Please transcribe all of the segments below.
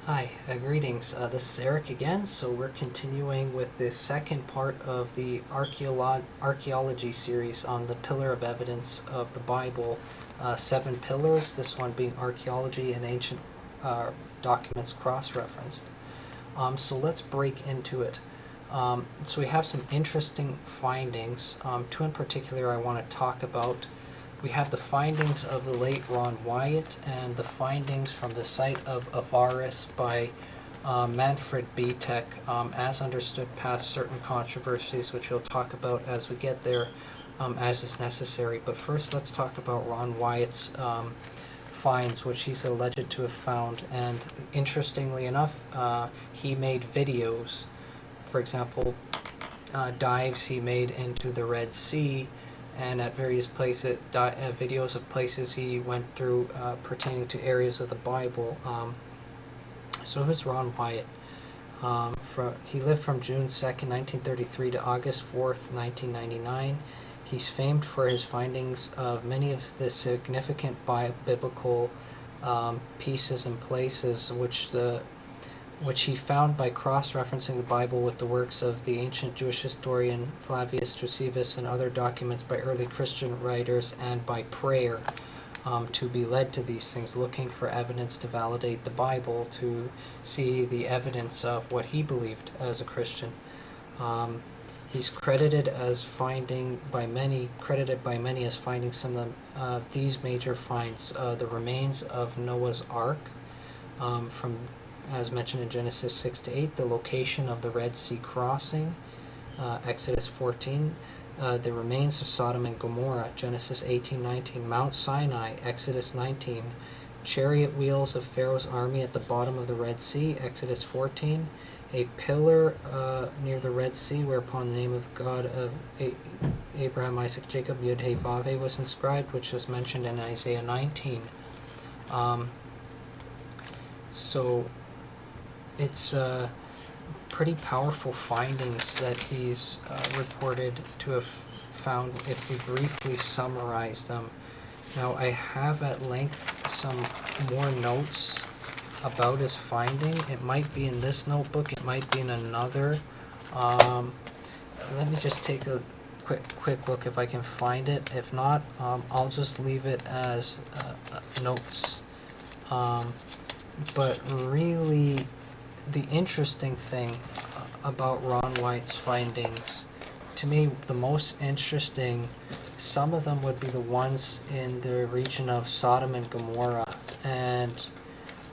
Hi, greetings. This is Eric again. So we're continuing with the second part of the archaeology series on the pillar of evidence of the Bible, seven pillars. This one being archaeology and ancient documents cross-referenced. So let's break into it. So we have some interesting findings. Two in particular I want to talk about. We have the findings of the late Ron Wyatt and the findings from the site of Avaris by Manfred Betek, as understood past certain controversies, which we'll talk about as we get there, as is necessary. But first, let's talk about Ron Wyatt's finds, which he's alleged to have found. And interestingly enough, he made videos. For example, dives he made into the Red Sea, and at various places, videos of places he went through pertaining to areas of the Bible. So who's Ron Wyatt? He lived from June 2nd, 1933 to August 4th, 1999. He's famed for his findings of many of the significant biblical pieces and places which he found by cross-referencing the Bible with the works of the ancient Jewish historian Flavius Josephus and other documents by early Christian writers, and by prayer, to be led to these things, looking for evidence to validate the Bible, to see the evidence of what he believed as a Christian. He's credited by many as finding some of these major finds: the remains of Noah's Ark, from, as mentioned in Genesis 6 to 8, the location of the Red Sea crossing, Exodus 14, the remains of Sodom and Gomorrah, Genesis 18:19, Mount Sinai, Exodus 19, chariot wheels of Pharaoh's army at the bottom of the Red Sea, Exodus 14, a pillar near the Red Sea whereupon the name of God of Abraham, Isaac, Jacob, Yud-Heh-Vav-Heh was inscribed, which was mentioned in Isaiah 19. So it's pretty powerful findings that he's reported to have found if we briefly summarize them. Now, I have at length some more notes about his finding. It might be in this notebook, it might be in another. Let me just take a quick look if I can find it. If not, I'll just leave it as notes. But really, the interesting thing about Ron White's findings, to me, the most interesting, some of them would be the ones in the region of Sodom and Gomorrah, and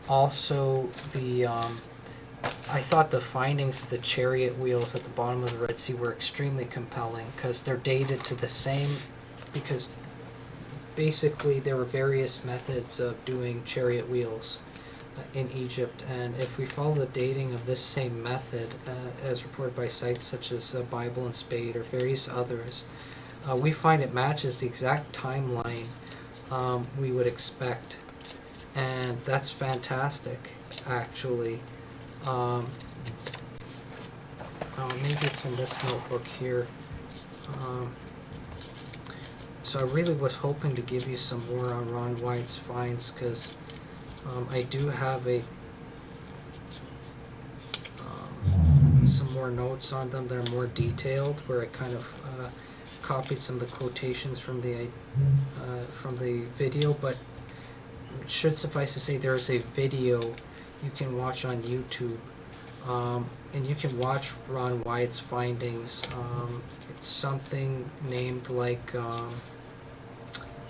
also I thought the findings of the chariot wheels at the bottom of the Red Sea were extremely compelling, because they're dated to the same, because basically there were various methods of doing chariot wheels in Egypt, and if we follow the dating of this same method, as reported by sites such as Bible and Spade or various others, we find it matches the exact timeline we would expect, and that's fantastic, actually. Maybe it's in this notebook here. So I really was hoping to give you some more on Ron White's finds, because I do have some more notes on them that are more detailed, where I kind of copied some of the quotations from the video, but it should suffice to say there is a video you can watch on YouTube, and you can watch Ron Wyatt's findings. It's something named like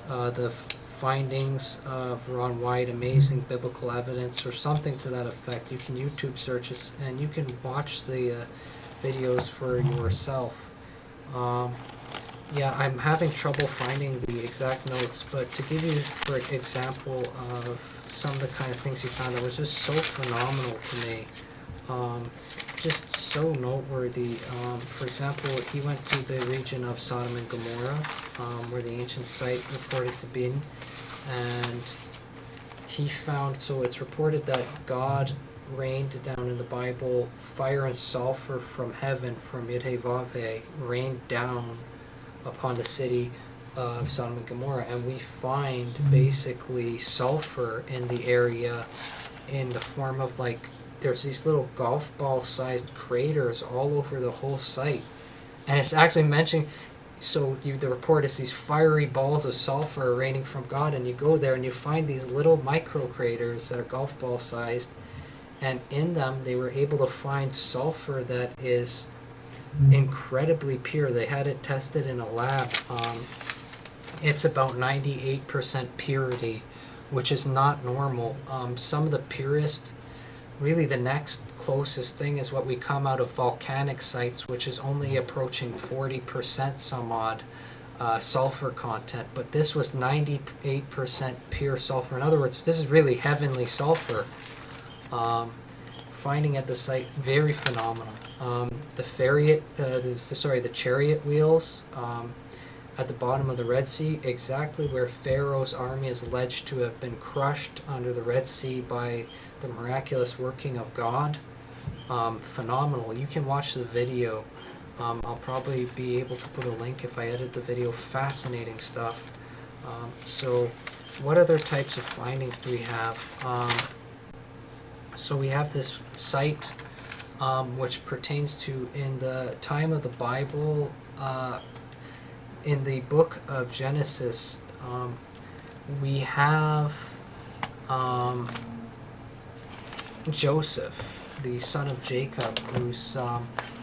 the findings of Ron Wyatt, amazing biblical evidence, or something to that effect. You can YouTube search this, and you can watch the videos for yourself. Yeah, I'm having trouble finding the exact notes, but to give you, for example, of some of the kind of things he found that was just so phenomenal to me, just so noteworthy. For example, he went to the region of Sodom and Gomorrah, where the ancient site reported to be, and he found, so it's reported that God rained down in the Bible fire and sulfur from heaven, from Yud-Heh-Vav-Heh, rained down upon the city of Sodom and Gomorrah, and we find basically sulfur in the area in the form of, like, there's these little golf ball sized craters all over the whole site. And it's actually mentioning, the report is these fiery balls of sulfur raining from God, and you go there and you find these little micro craters that are golf ball sized, and in them they were able to find sulfur that is incredibly pure. They had it tested in a lab. It's about 98% purity, which is not normal. Some of the purest, really the next closest thing is what we come out of volcanic sites, which is only approaching 40% some odd sulfur content. But this was 98% pure sulfur. In other words, this is really heavenly sulfur. Finding at the site, very phenomenal. The chariot wheels at the bottom of the Red Sea, exactly where Pharaoh's army is alleged to have been crushed under the Red Sea by the miraculous working of God. Phenomenal. You can watch the video. I'll probably be able to put a link if I edit the video. Fascinating stuff. So what other types of findings do we have? So we have this site which pertains to, in the time of the Bible, in the book of Genesis, we have Joseph, the son of Jacob, who's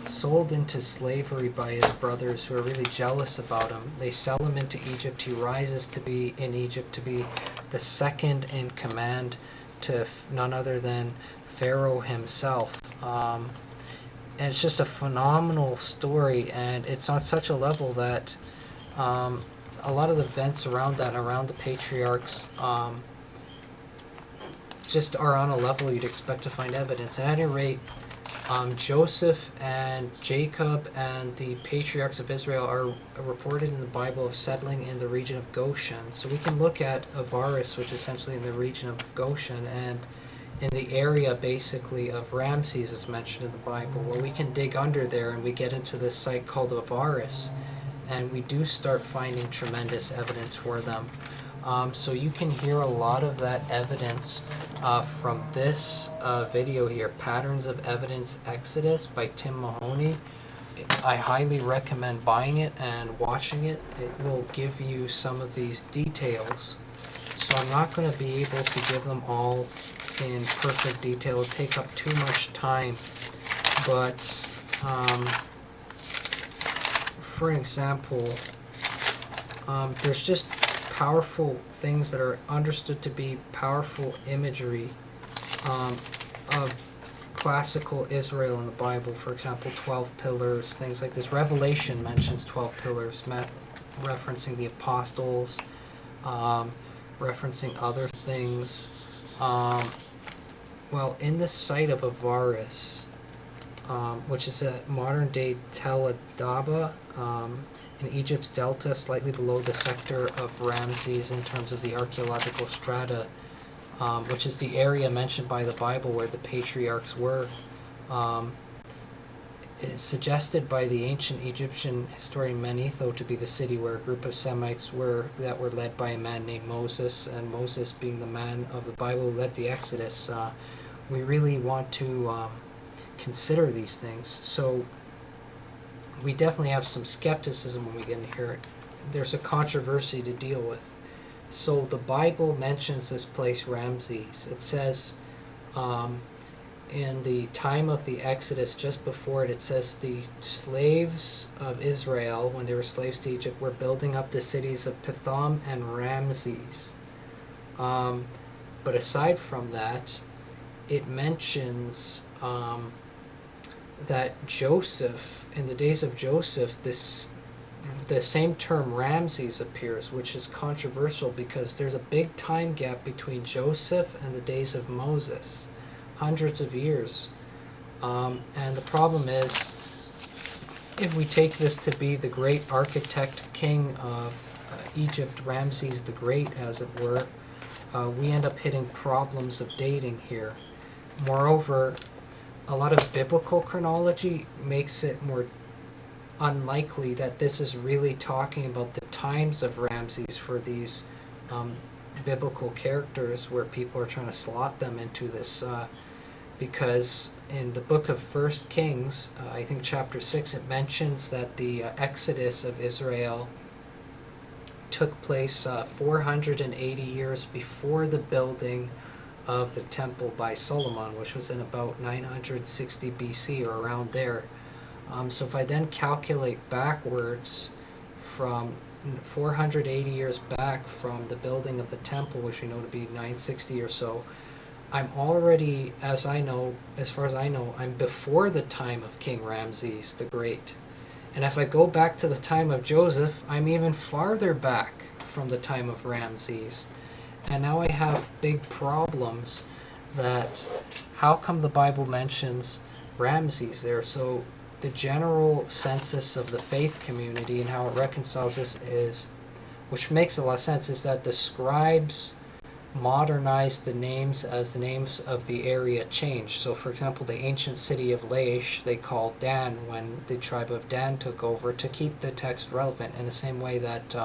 sold into slavery by his brothers, who are really jealous about him. They sell him into Egypt. He rises to be in Egypt to be the second in command to none other than Pharaoh himself. And it's just a phenomenal story, and it's on such a level that a lot of the events around that, around the patriarchs, just are on a level you'd expect to find evidence. At any rate, Joseph and Jacob and the patriarchs of Israel are reported in the Bible of settling in the region of Goshen. So we can look at Avaris, which is essentially in the region of Goshen, and in the area basically of Ramses is mentioned in the Bible. Well, we can dig under there and we get into this site called Avaris, and we do start finding tremendous evidence for them. So you can hear a lot of that evidence from this video here, Patterns of Evidence Exodus by Tim Mahoney. I highly recommend buying it and watching it. It will give you some of these details. So I'm not going to be able to give them all in perfect detail. It'll take up too much time. But for an example, there's just powerful things that are understood to be powerful imagery of classical Israel in the Bible. For example, 12 pillars, things like this. Revelation mentions 12 pillars, referencing the apostles, referencing other things. Well, in the site of Avaris, which is a modern-day Tel Adaba, in Egypt's delta, slightly below the sector of Ramses in terms of the archaeological strata, which is the area mentioned by the Bible where the patriarchs were. Is suggested by the ancient Egyptian historian Manetho to be the city where a group of Semites were that were led by a man named Moses, and Moses being the man of the Bible who led the Exodus. We really want to consider these things. So we definitely have some skepticism when we get in here. There's a controversy to deal with. So the Bible mentions this place Ramses. It says in the time of the Exodus, just before it, it says the slaves of Israel, when they were slaves to Egypt, were building up the cities of Pithom and Ramses. But aside from that, it mentions that Joseph, in the days of Joseph, the same term Ramses appears, which is controversial because there's a big time gap between Joseph and the days of Moses, hundreds of years. And the problem is, if we take this to be the great architect king of Egypt, Ramses the Great, as it were, we end up hitting problems of dating here. Moreover, a lot of biblical chronology makes it more unlikely that this is really talking about the times of Ramses for these biblical characters where people are trying to slot them into this, because in the book of First Kings, I think chapter 6, it mentions that the exodus of Israel took place 480 years before the building of the temple by Solomon, which was in about 960 BC or around there. So if I then calculate backwards from 480 years back from the building of the temple, which we know to be 960 or so, I'm already, as far as I know, I'm before the time of King Ramses the Great. And if I go back to the time of Joseph, I'm even farther back from the time of Ramses. And now I have big problems that how come the Bible mentions Ramses there? So the general census of the faith community and how it reconciles this is, which makes a lot of sense, is that the scribes modernized the names as the names of the area changed. So for example, the ancient city of Laish they called Dan when the tribe of Dan took over, to keep the text relevant, in the same way that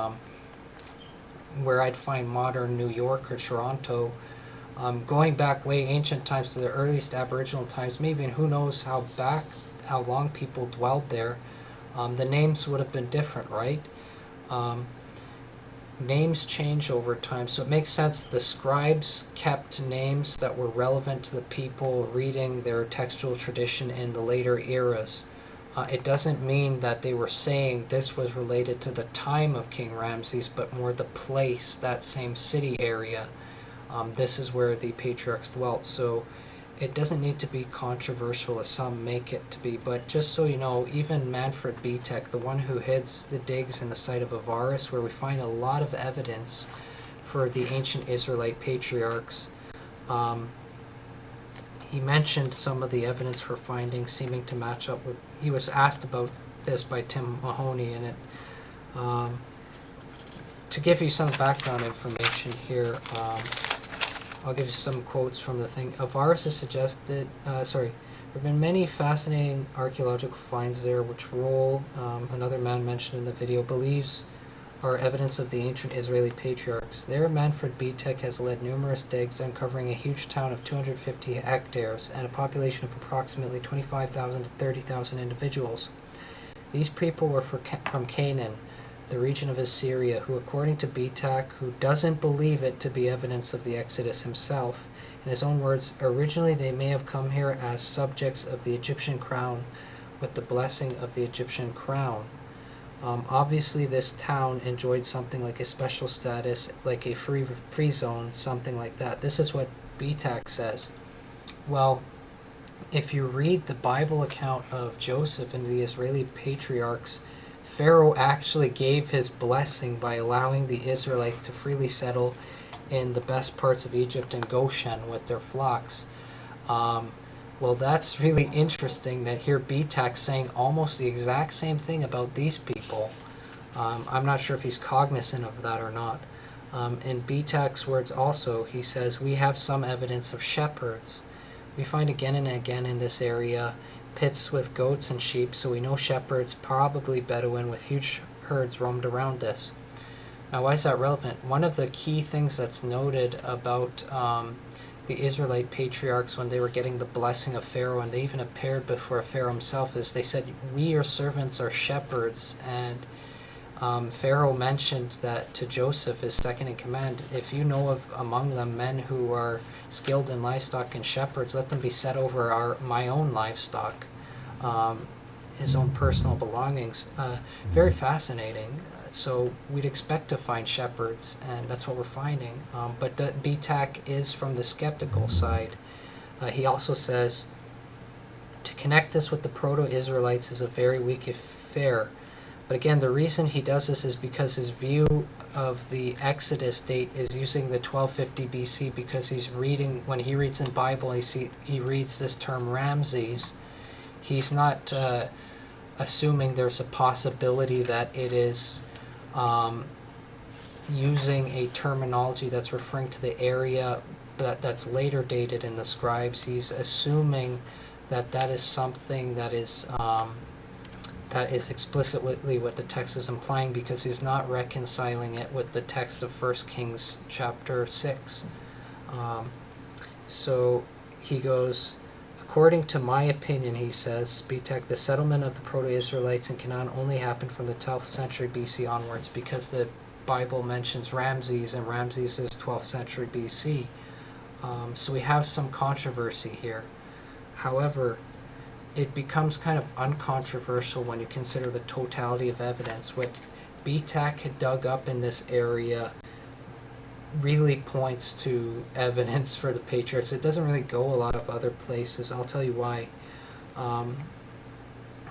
where I'd find modern New York or Toronto, going back way ancient times to the earliest Aboriginal times, maybe, and who knows how long people dwelled there, the names would have been different, right? Names change over time, so it makes sense the scribes kept names that were relevant to the people reading their textual tradition in the later eras. It doesn't mean that they were saying this was related to the time of King Ramses, but more the place, that same city area. This is where the patriarchs dwelt, so it doesn't need to be controversial as some make it to be. But just so you know, even Manfred Betek, the one who heads the digs in the site of Avaris, where we find a lot of evidence for the ancient Israelite patriarchs, he mentioned some of the evidence for findings seeming to match up with, he was asked about this by Tim Mahoney, and it, to give you some background information here, I'll give you some quotes from the thing. Avaris has suggested, there have been many fascinating archaeological finds there, which Roll, another man mentioned in the video, believes are evidence of the ancient Israeli patriarchs. There, Manfred Betek has led numerous digs, uncovering a huge town of 250 hectares and a population of approximately 25,000 to 30,000 individuals. These people were from Canaan, the region of Assyria, who, according to Betak, who doesn't believe it to be evidence of the Exodus himself, in his own words, originally they may have come here as subjects of the Egyptian crown with the blessing of the Egyptian crown. Obviously this town enjoyed something like a special status, like a free zone, something like that. This is what Betak says. Well, if you read the Bible account of Joseph and the Israeli patriarchs, Pharaoh actually gave his blessing by allowing the Israelites to freely settle in the best parts of Egypt and Goshen with their flocks. Well, that's really interesting that here Betak saying almost the exact same thing about these people. I'm not sure if he's cognizant of that or not. In Betak's words also, he says, we have some evidence of shepherds. We find again and again in this area pits with goats and sheep, so we know shepherds, probably Bedouin, with huge herds roamed around this. Now, why is that relevant? One of the key things that's noted about the Israelite patriarchs when they were getting the blessing of Pharaoh, and they even appeared before Pharaoh himself, is they said, we, your servants, are shepherds. And Pharaoh mentioned that to Joseph, his second in command, if you know of among them men who are skilled in livestock and shepherds, let them be set over my own livestock, his own personal belongings. Very fascinating. So we'd expect to find shepherds, and that's what we're finding. But Betak is from the skeptical side. He also says, to connect this with the proto-Israelites is a very weak affair. But again, the reason he does this is because his view of the Exodus date is using the 1250 BC, because he's reading, when he reads in the Bible, he reads this term Ramses. He's not assuming there's a possibility that it is using a terminology that's referring to the area that's later dated in the scribes. He's assuming that that is something that is that is explicitly what the text is implying, because he's not reconciling it with the text of 1 Kings chapter 6. So he goes, according to my opinion, he says, Bitek, the settlement of the Proto-Israelites in Canaan only happened from the 12th century BC onwards, because the Bible mentions Ramses, and Ramses is 12th century BC. So we have some controversy here. However, it becomes kind of uncontroversial when you consider the totality of evidence. What BTAC had dug up in this area really points to evidence for the patriarchs. It doesn't really go a lot of other places. I'll tell you why.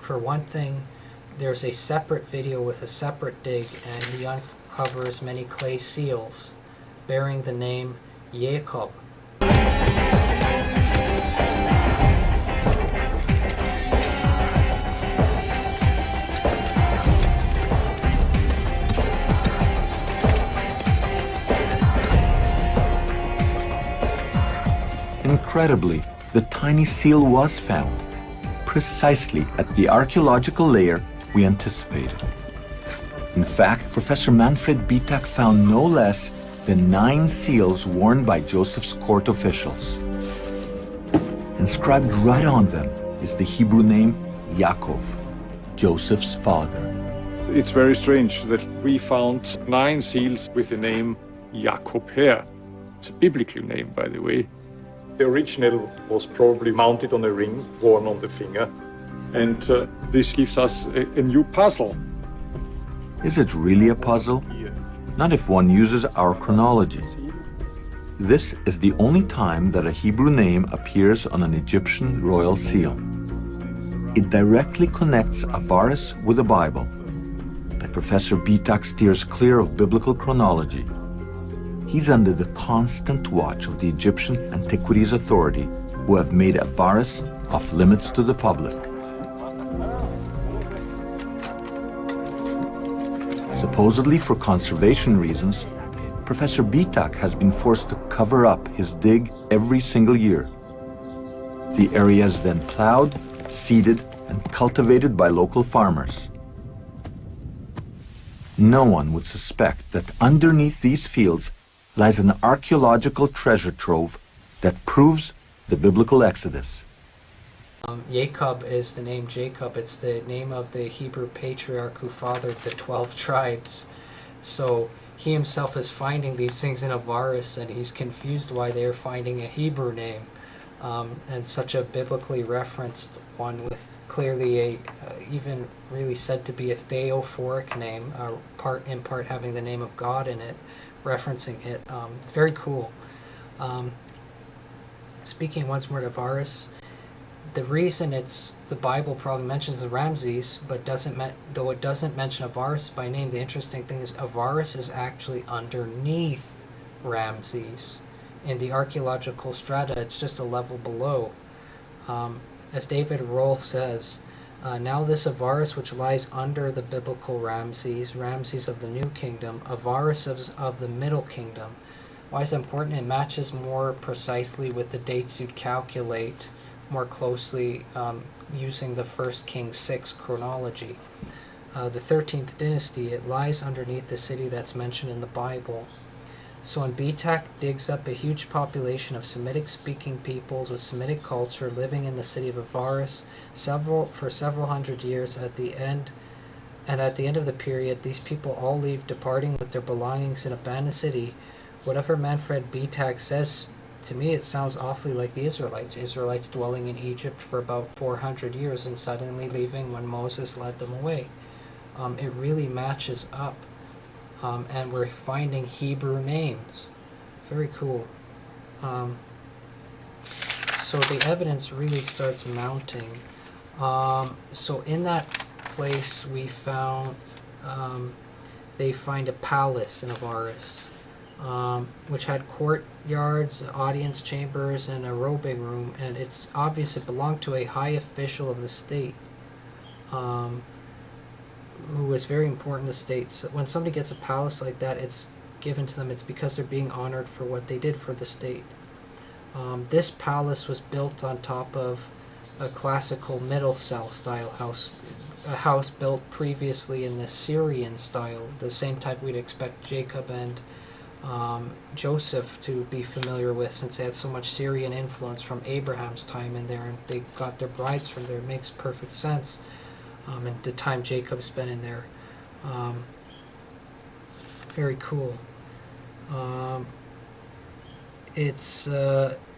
For one thing, there's a separate video with a separate dig, and he uncovers many clay seals bearing the name Jacob. Incredibly, the tiny seal was found, precisely at the archaeological layer we anticipated. In fact, Professor Manfred Bitak found no less than 9 seals worn by Joseph's court officials. Inscribed right on them is the Hebrew name Yaakov, Joseph's father. It's very strange that we found 9 seals with the name Jacob here. It's a biblical name, by the way. The original was probably mounted on a ring worn on the finger, and this gives us a new puzzle. Is it really a puzzle? Not if one uses our chronology. This is the only time that a Hebrew name appears on an Egyptian royal seal. It directly connects Avaris with the Bible, but Professor Bitak steers clear of biblical chronology. He's under the constant watch of the Egyptian Antiquities Authority, who have made Avaris off limits to the public. Supposedly for conservation reasons, Professor Bitak has been forced to cover up his dig every single year. The area is then plowed, seeded, and cultivated by local farmers. No one would suspect that underneath these fields lies an archaeological treasure trove that proves the biblical Exodus. Jacob is the name Jacob. It's the name of the Hebrew patriarch who fathered the 12 tribes. So he himself is finding these things in Avaris, and he's confused why they're finding a Hebrew name, and such a biblically referenced one with clearly a even really said to be a theophoric name, in part having the name of God in it, referencing it. Very cool. Speaking once more to Avaris, the reason the Bible probably mentions the Ramses, but though it doesn't mention Avaris by name, the interesting thing is Avaris is actually underneath Ramses. In the archaeological strata, it's just a level below. As David Rohl says, now this Avaris which lies under the biblical Ramses, Ramses of the New Kingdom, Avaris of the Middle Kingdom. Why is that important? It matches more precisely with the dates you'd calculate more closely using the 1 Kings 6 chronology. The 13th dynasty, it lies underneath the city that's mentioned in the Bible. So when Bitak digs up a huge population of Semitic-speaking peoples with Semitic culture living in the city of Avaris for several hundred years, at the end of the period, these people all leave, departing with their belongings and abandon the city. Whatever Manfred Bitak says, to me it sounds awfully like the Israelites dwelling in Egypt for about 400 years and suddenly leaving when Moses led them away. It really matches up. And we're finding Hebrew names. Very cool. So the evidence really starts mounting. So in that place we found, they find a palace in Avaris, which had courtyards, audience chambers, and a robing room, and it's obvious it belonged to a high official of the state, who was very important to the state. So when somebody gets a palace like that, it's given to them, it's because they're being honored for what they did for the state. This palace was built on top of a classical middle cell style house. a house built previously in the Syrian style, the same type we'd expect Jacob and Joseph to be familiar with, since they had so much Syrian influence from Abraham's time in there, and they got their brides from there. It makes perfect sense. And the time Jacob spent in there. Very cool.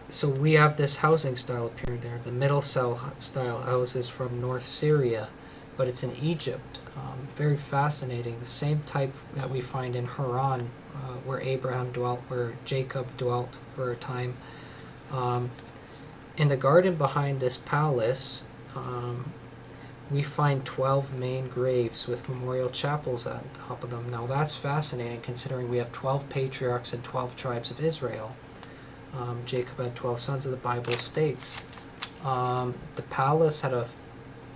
So we have this housing style appearing there. The middle style house is from North Syria, but it's in Egypt. Very fascinating. The same type that we find in Haran, where Abraham dwelt, where Jacob dwelt for a time. In the garden behind this palace, we find 12 main graves with memorial chapels at the top of them. Now that's fascinating, considering we have 12 patriarchs and 12 tribes of Israel. Jacob had 12 sons, as the Bible states. The palace had a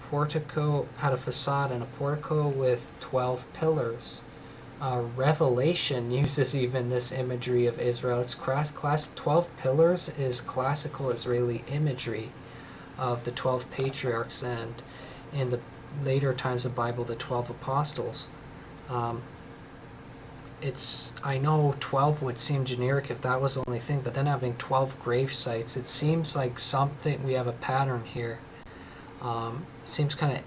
portico, had a facade and a portico with 12 pillars. Revelation uses even this imagery of Israel. It's 12 pillars is classical Israeli imagery of the 12 patriarchs, and in the later times of the Bible, the 12 apostles. I know 12 would seem generic if that was the only thing, but then having 12 grave sites, it seems like something, we have a pattern here. It seems kind of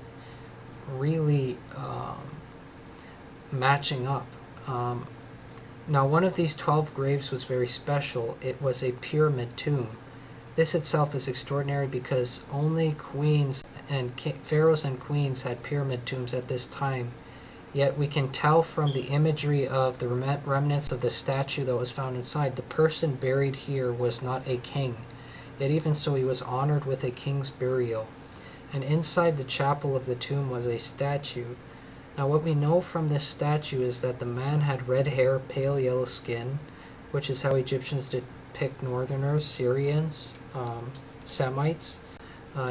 really matching up. Now, one of these 12 graves was very special. It was a pyramid tomb. This itself is extraordinary because only queens and pharaohs and queens had pyramid tombs at this time. Yet we can tell from the imagery of the remnants of the statue that was found inside, the person buried here was not a king. Yet even so, he was honored with a king's burial. And inside the chapel of the tomb was a statue. Now what we know from this statue is that the man had red hair, pale yellow skin, which is how Egyptians depict northerners, Syrians, Semites.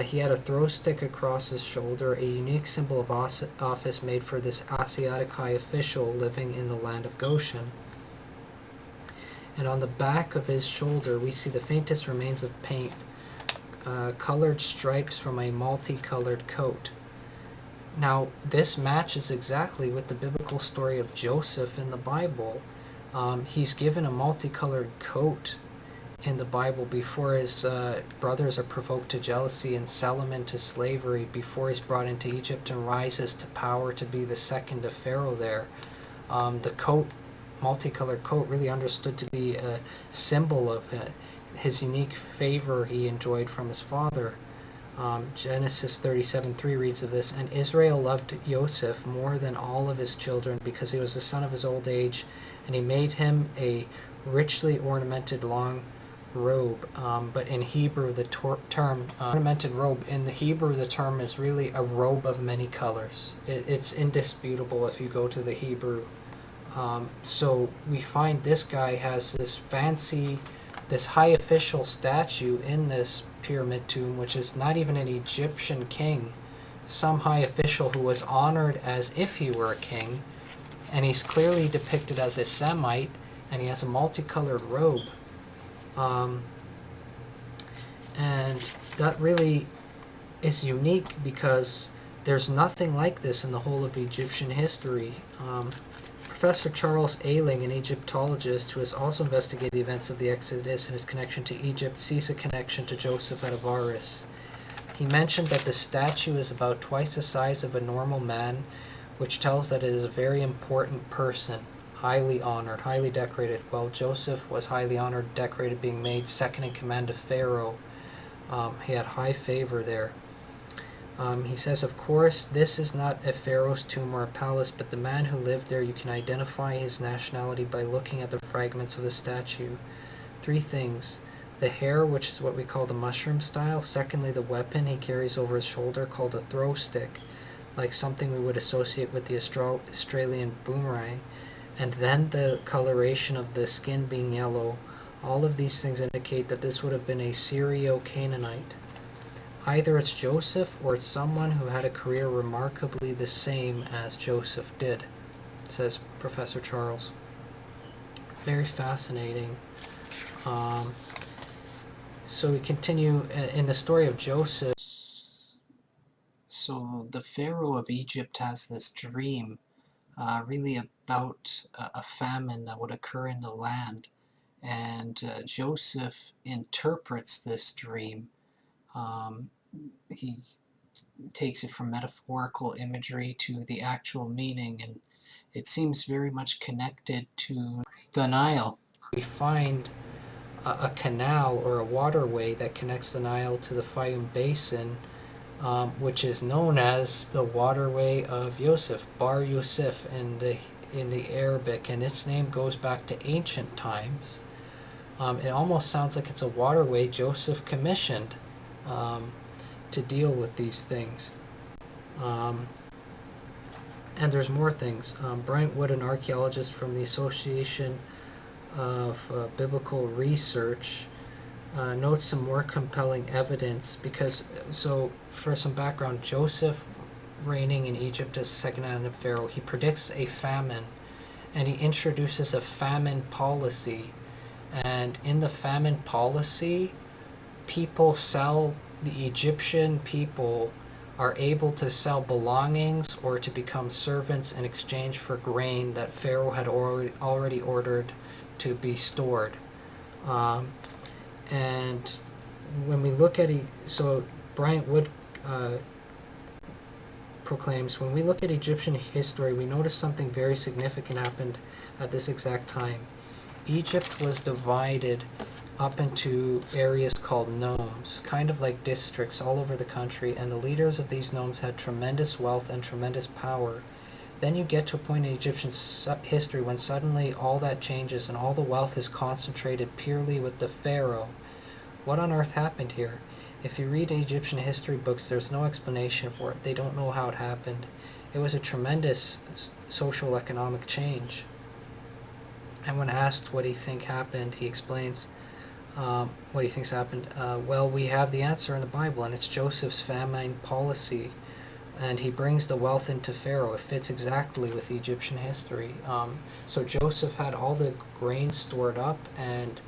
He had a throw stick across his shoulder, a unique symbol of office made for this Asiatic high official living in the land of Goshen. And on the back of his shoulder we see the faintest remains of paint, colored stripes from a multicolored coat. Now this matches exactly with the biblical story of Joseph in the Bible. He's given a multicolored coat in the Bible before his brothers are provoked to jealousy and sell him into slavery, before he's brought into Egypt and rises to power to be the second of Pharaoh there. The coat, multicolored coat, really understood to be a symbol of his unique favor he enjoyed from his father. Genesis 37:3 reads of this, and Israel loved Joseph more than all of his children because he was the son of his old age, and he made him a richly ornamented long robe. But in Hebrew the term ornamented robe, in the Hebrew the term is really a robe of many colors. It's indisputable if you go to the Hebrew. So we find this guy has this fancy, this high official statue in this pyramid tomb, which is not even an Egyptian king, some high official who was honored as if he were a king, and he's clearly depicted as a Semite, and he has a multicolored robe. And that really is unique because there's nothing like this in the whole of Egyptian history. Professor Charles Ayling, an Egyptologist who has also investigated the events of the Exodus and its connection to Egypt, sees a connection to Joseph at Avaris. He mentioned that the statue is about twice the size of a normal man, which tells that it is a very important person, highly honored, highly decorated. Well, Joseph was highly honored, decorated, being made second in command of Pharaoh. He had high favor there. He says, of course, this is not a pharaoh's tomb or a palace, but the man who lived there, you can identify his nationality by looking at the fragments of the statue. 3 things. The hair, which is what we call the mushroom style. Secondly, the weapon he carries over his shoulder, called a throw stick, like something we would associate with the Australian boomerang. And then the coloration of the skin being yellow. All of these things indicate that this would have been a Syrio-Canaanite. Either it's Joseph or it's someone who had a career remarkably the same as Joseph did, says Professor Charles. Very fascinating. So we continue in the story of Joseph. So the Pharaoh of Egypt has this dream, really about a famine that would occur in the land, and Joseph interprets this dream. Um, he takes it from metaphorical imagery to the actual meaning, and it seems very much connected to the Nile. We find a canal or a waterway that connects the Nile to the Fayum Basin, which is known as the waterway of Yosef, Bar Yosef in the Arabic, and its name goes back to ancient times. It almost sounds like it's a waterway Joseph commissioned to deal with these things. And there's more things. Bryant Wood, an archaeologist from the Association of Biblical Research, notes some more compelling evidence because, so for some background, Joseph reigning in Egypt as second hand of Pharaoh, he predicts a famine, and he introduces a famine policy. And in the famine policy, the Egyptian people are able to sell belongings or to become servants in exchange for grain that Pharaoh had already ordered to be stored. And when we look at so Bryant Wood proclaims, when we look at Egyptian history, we notice something very significant happened at this exact time. Egypt was divided up into areas called nomes, kind of like districts all over the country, and the leaders of these nomes had tremendous wealth and tremendous power. Then you get to a point in Egyptian history when suddenly all that changes and all the wealth is concentrated purely with the pharaoh. What on earth happened here? If you read Egyptian history books, there's no explanation for it. They don't know how it happened. It was a tremendous social economic change. And when asked what he thinks happened, he explains what he thinks happened. Well, we have the answer in the Bible, and it's Joseph's famine policy. And he brings the wealth into Pharaoh. It fits exactly with Egyptian history. So Joseph had all the grain stored up, and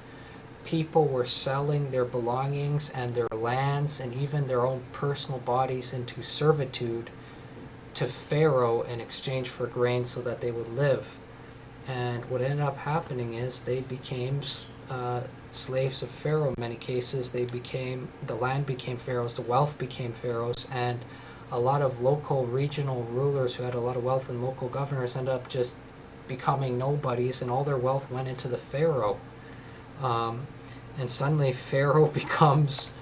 people were selling their belongings and their lands and even their own personal bodies into servitude to Pharaoh in exchange for grain so that they would live. And what ended up happening is they became slaves of Pharaoh in many cases. The land became Pharaoh's, the wealth became Pharaoh's, and a lot of local regional rulers who had a lot of wealth and local governors ended up just becoming nobodies, and all their wealth went into the Pharaoh. And suddenly Pharaoh becomes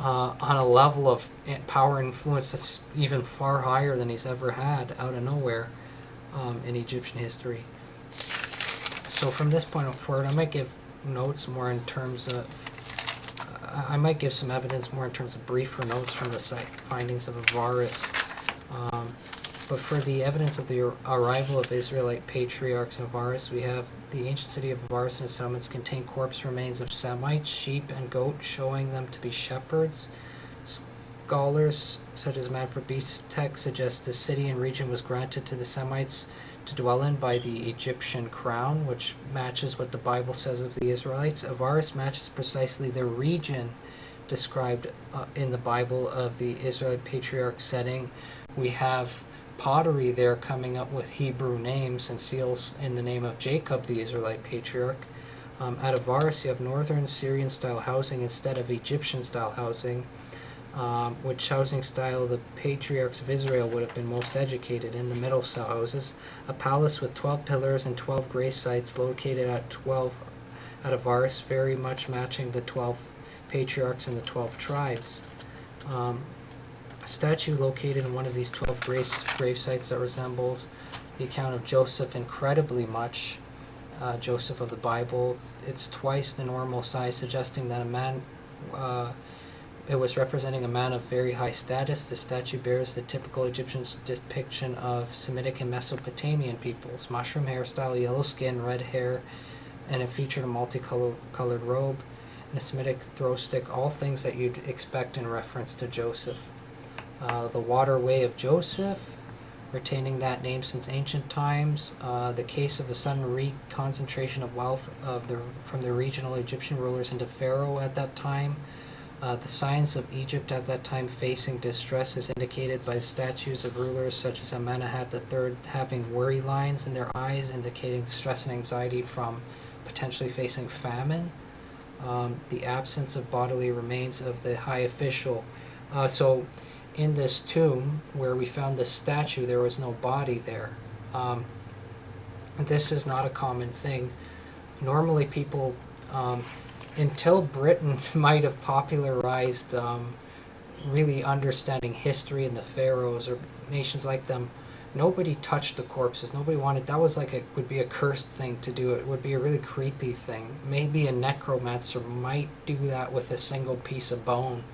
on a level of power and influence that's even far higher than he's ever had out of nowhere in Egyptian history. So from this point forward, I might give notes more in terms of, I might give some evidence more in terms of briefer notes from the findings of Avaris. But for the evidence of the arrival of Israelite patriarchs in Avaris, we have the ancient city of Avaris and its settlements contain corpse remains of Semites, sheep, and goats, showing them to be shepherds. Scholars such as Manfred Bietek suggest the city and region was granted to the Semites to dwell in by the Egyptian crown, which matches what the Bible says of the Israelites. Avaris matches precisely the region described in the Bible of the Israelite patriarch setting. We have pottery there coming up with Hebrew names and seals in the name of Jacob, the Israelite patriarch. At Avaris, you have northern Syrian-style housing instead of Egyptian-style housing, which housing style the patriarchs of Israel would have been most educated in. The middle cell houses a palace with 12 pillars and 12 grave sites located at Avaris, very much matching the 12 patriarchs and the 12 tribes. A statue located in one of these 12 grave sites that resembles the account of Joseph incredibly much, Joseph of the Bible. It's twice the normal size, suggesting that it was representing a man of very high status. The statue bears the typical Egyptian depiction of Semitic and Mesopotamian peoples: mushroom hairstyle, yellow skin, red hair, and it featured a multicolored robe and a Semitic throw stick, all things that you'd expect in reference to Joseph. The waterway of Joseph, retaining that name since ancient times. The case of the sudden reconcentration of wealth from the regional Egyptian rulers into Pharaoh at that time. The signs of Egypt at that time facing distress is indicated by statues of rulers such as Amenemhat III having worry lines in their eyes, indicating stress and anxiety from potentially facing famine. The absence of bodily remains of the high official. So in this tomb where we found this statue, there was no body there. This is not a common thing. Normally people, until Britain might have popularized really understanding history and the pharaohs or nations like them, nobody touched the corpses. Nobody wanted, that was like would be a cursed thing to do. It would be a really creepy thing. Maybe a necromancer might do that with a single piece of bone.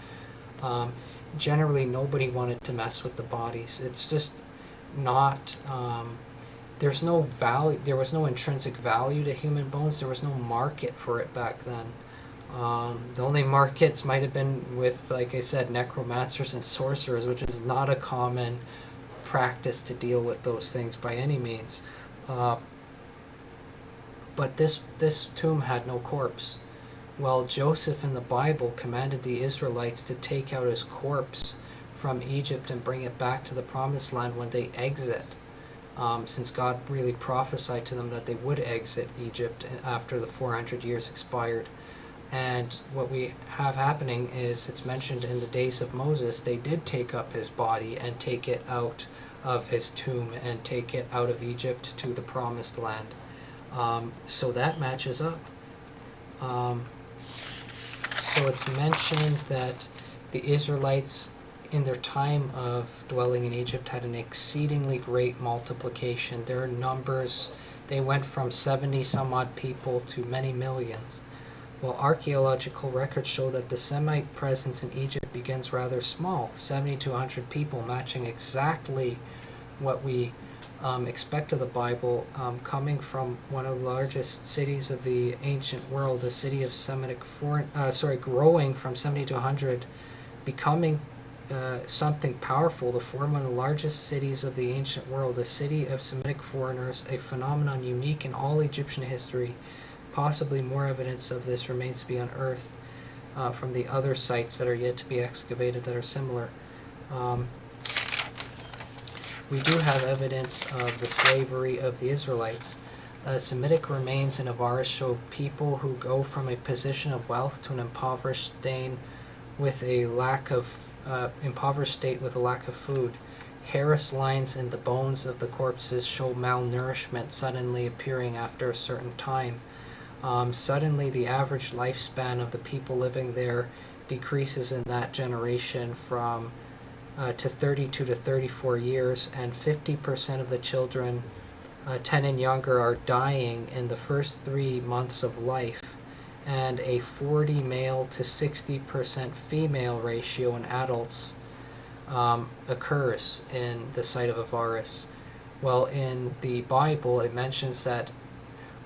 Generally nobody wanted to mess with the bodies. It's just not, there's no value, there was no intrinsic value to human bones. There was no market for it back then. The only markets might have been with, like I said, necromancers and sorcerers, which is not a common practice to deal with those things by any means. But this tomb had no corpse. Well, Joseph in the Bible commanded the Israelites to take out his corpse from Egypt and bring it back to the promised land when they exit. Since God really prophesied to them that they would exit Egypt after the 400 years expired. And what we have happening is, it's mentioned in the days of Moses, they did take up his body and take it out of his tomb and take it out of Egypt to the promised land. So that matches up. So it's mentioned that the Israelites in their time of dwelling in Egypt had an exceedingly great multiplication. Their numbers, they went from 70 some odd people to many millions. Well, archaeological records show that the Semite presence in Egypt begins rather small, 70 to 100 people, matching exactly what we expect of the Bible, coming from one of the largest cities of the ancient world, the city of Semitic growing from 70 to 100, becoming something powerful to form one of the largest cities of the ancient world, a city of Semitic foreigners, a phenomenon unique in all Egyptian history. Possibly more evidence of this remains to be unearthed from the other sites that are yet to be excavated that are similar. We do have evidence of the slavery of the Israelites. Semitic remains in Avaris show people who go from a position of wealth to an impoverished state with a lack of food. Harris lines in the bones of the corpses show malnourishment suddenly appearing after a certain time. Suddenly the average lifespan of the people living there decreases in that generation from to 32 to 34 years, and 50% of the children 10 and younger are dying in the first 3 months of life, and a 40 male to 60% female ratio in adults occurs in the site of Avaris. Well, in the Bible it mentions that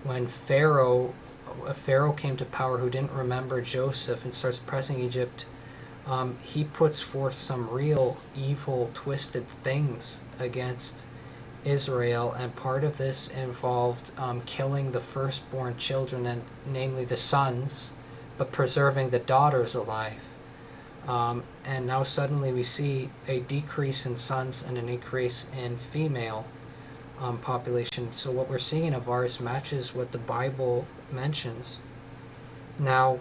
when a Pharaoh came to power who didn't remember Joseph and starts oppressing Egypt, he puts forth some real evil, twisted things against Israel, and part of this involved killing the firstborn children, and namely the sons, but preserving the daughters alive. And now suddenly we see a decrease in sons and an increase in female population. So what we're seeing in Avaris matches what the Bible mentions. Now,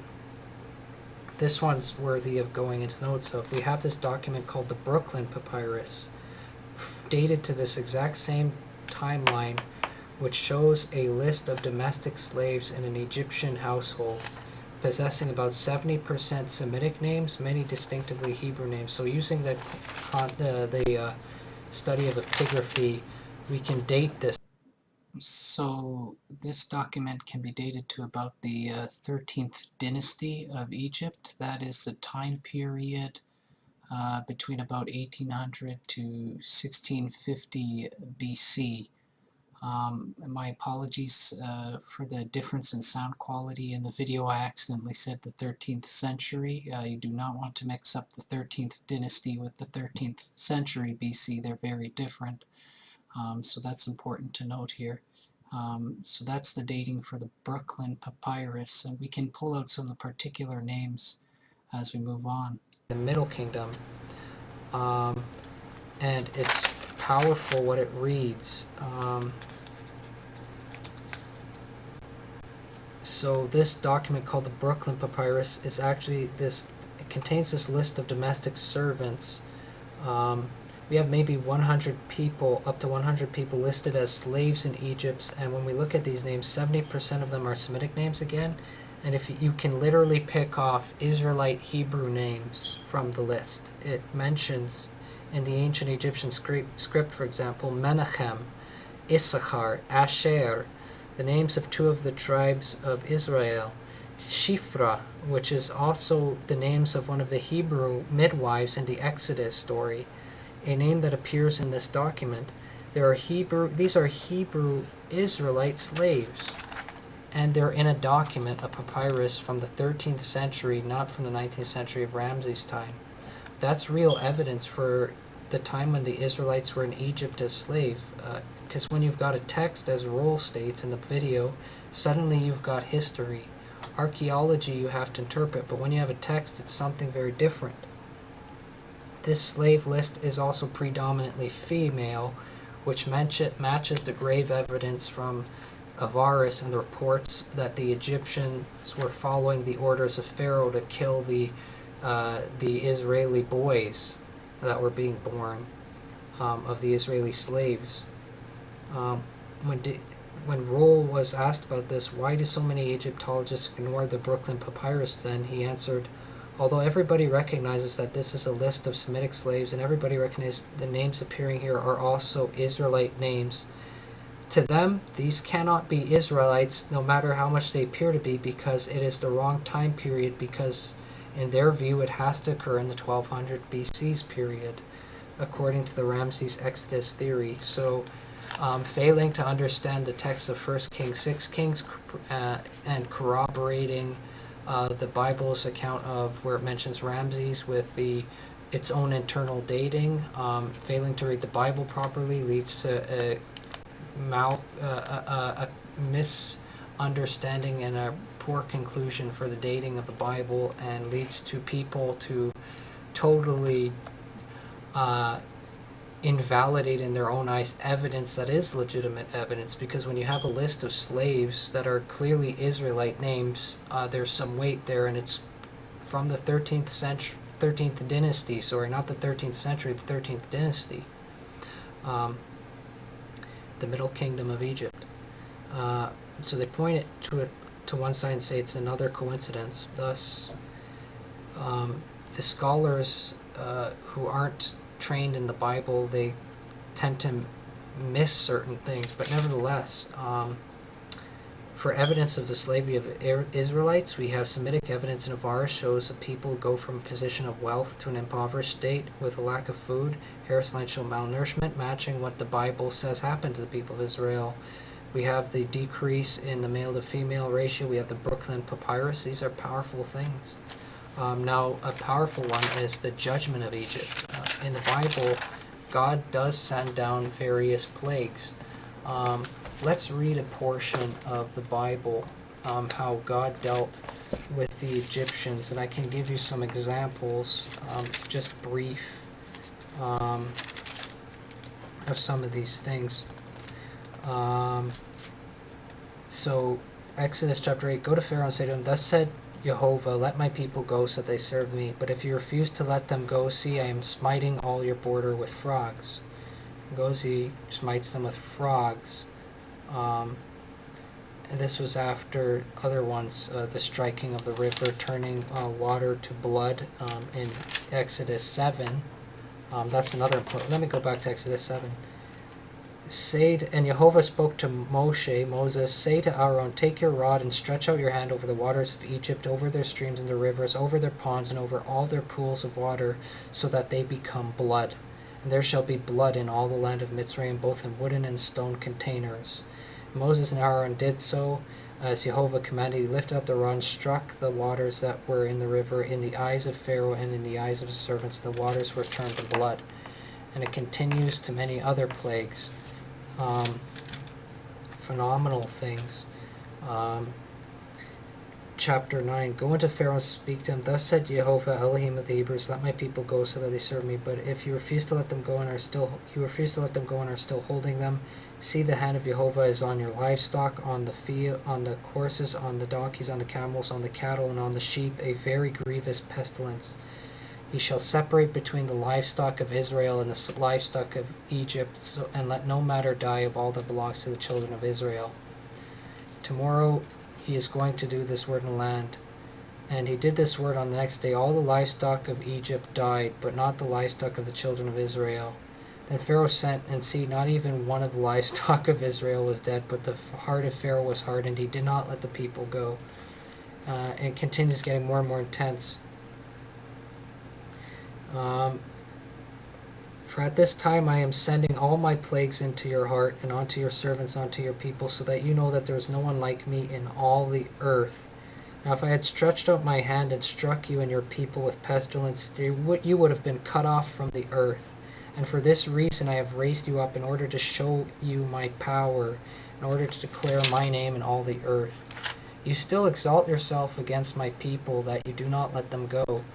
this one's worthy of going into notes of. We have this document called the Brooklyn Papyrus, dated to this exact same timeline, which shows a list of domestic slaves in an Egyptian household, possessing about 70% Semitic names, many distinctively Hebrew names. So using the study of epigraphy, we can date this. So this document can be dated to about the 13th dynasty of Egypt. That is the time period between about 1800 to 1650 BC. My apologies for the difference in sound quality in the video. I accidentally said the 13th century. You do not want to mix up the 13th dynasty with the 13th century BC. They're very different. So that's important to note here. So that's the dating for the Brooklyn Papyrus, and we can pull out some of the particular names as we move on. The Middle Kingdom, and it's powerful what it reads. So this document called the Brooklyn Papyrus is actually this. It contains this list of domestic servants. We have maybe 100 people, up to 100 people listed as slaves in Egypt, and when we look at these names, 70% of them are Semitic names again, and if you can literally pick off Israelite Hebrew names from the list. It mentions in the ancient Egyptian script, for example, Menachem, Issachar, Asher, the names of 2 of the tribes of Israel, Shifra, which is also the names of one of the Hebrew midwives in the Exodus story, a name that appears in this document. These are Hebrew Israelite slaves, and they're in a document, a papyrus from the 13th century, not from the 19th century of Ramses' time. That's real evidence for the time when the Israelites were in Egypt as slaves. Because when you've got a text, as Roll states in the video, suddenly you've got history. Archaeology you have to interpret, but when you have a text, it's something very different. This slave list is also predominantly female, which matches the grave evidence from Avaris and the reports that the Egyptians were following the orders of Pharaoh to kill the Israeli boys that were being born, of the Israeli slaves. When Roll was asked about this, why do so many Egyptologists ignore the Brooklyn Papyrus then, he answered, although everybody recognizes that this is a list of Semitic slaves and everybody recognizes the names appearing here are also Israelite names, to them, these cannot be Israelites no matter how much they appear to be, because it is the wrong time period, because in their view it has to occur in the 1200 BC's period, according to the Ramses Exodus theory. So failing to understand the text of 1 Kings, 6 Kings, and corroborating the Bible's account of where it mentions Ramses with its own internal dating, failing to read the Bible properly leads to a misunderstanding and a poor conclusion for the dating of the Bible, and leads to people to totally invalidate in their own eyes evidence that is legitimate evidence, because when you have a list of slaves that are clearly Israelite names, there's some weight there, and it's from the 13th dynasty, sorry, not the 13th century, the 13th dynasty, the Middle Kingdom of Egypt. So they point it to one side and say it's another coincidence. Thus, the scholars who aren't trained in the Bible, they tend to miss certain things, but nevertheless, for evidence of the slavery of Israelites, we have Semitic evidence in Avaris shows that people go from a position of wealth to an impoverished state with a lack of food. Harris lines show malnourishment, matching what the Bible says happened to the people of Israel. We have the decrease in the male to female ratio. We have the Brooklyn Papyrus. These are powerful things. Now, a powerful one is the judgment of Egypt. In the Bible, God does send down various plagues. Let's read a portion of the Bible, how God dealt with the Egyptians, and I can give you some examples, just brief, of some of these things. So, Exodus chapter 8, go to Pharaoh and say to him, thus said Jehovah, let my people go so that they serve me. But if you refuse to let them go, see, I am smiting all your border with frogs. Goes, he smites them with frogs. And this was after other ones, the striking of the river, turning water to blood in Exodus 7. That's another important. Let me go back to Exodus 7. And Jehovah spoke to Moses, say to Aaron, take your rod and stretch out your hand over the waters of Egypt, over their streams and their rivers, over their ponds and over all their pools of water, so that they become blood. And there shall be blood in all the land of Mitzrayim, both in wooden and stone containers. Moses and Aaron did so, as Jehovah commanded. He lifted up the rod and struck the waters that were in the river in the eyes of Pharaoh and in the eyes of his servants. The waters were turned to blood. And it continues to many other plagues. Phenomenal things. chapter 9. Go into Pharaoh and speak to him. Thus said Jehovah, Elohim of the Hebrews, let my people go so that they serve me. But if you refuse to let them go and are still holding them, see, the hand of Jehovah is on your livestock, on the field, on the horses, on the donkeys, on the camels, on the cattle, and on the sheep, a very grievous pestilence. He shall separate between the livestock of Israel and the livestock of Egypt, and let no matter die of all that belongs to the children of Israel. Tomorrow he is going to do this word in the land. And he did this word on the next day. All the livestock of Egypt died, but not the livestock of the children of Israel. Then Pharaoh sent, and see, not even one of the livestock of Israel was dead, but the heart of Pharaoh was hardened. He did not let the people go. And it continues getting more and more intense. For at this time I am sending all my plagues into your heart, and onto your servants, onto your people, so that you know that there is no one like me in all the earth. Now if I had stretched out my hand and struck you and your people with pestilence, you would have been cut off from the earth. And for this reason I have raised you up, in order to show you my power, in order to declare my name in all the earth. You still exalt yourself against my people, that you do not let them go.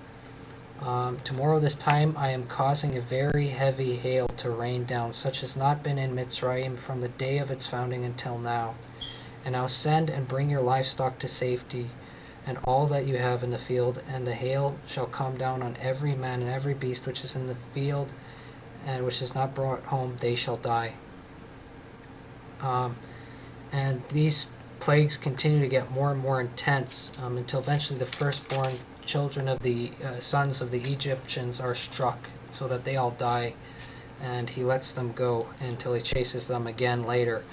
Tomorrow this time I am causing a very heavy hail to rain down, such as not been in Mitzrayim from the day of its founding until now. And now send and bring your livestock to safety, and all that you have in the field, and the hail shall come down on every man and every beast which is in the field, and which is not brought home, they shall die. And these plagues continue to get more and more intense, until eventually the firstborn children of the sons of the Egyptians are struck, so that they all die, and he lets them go until he chases them again later.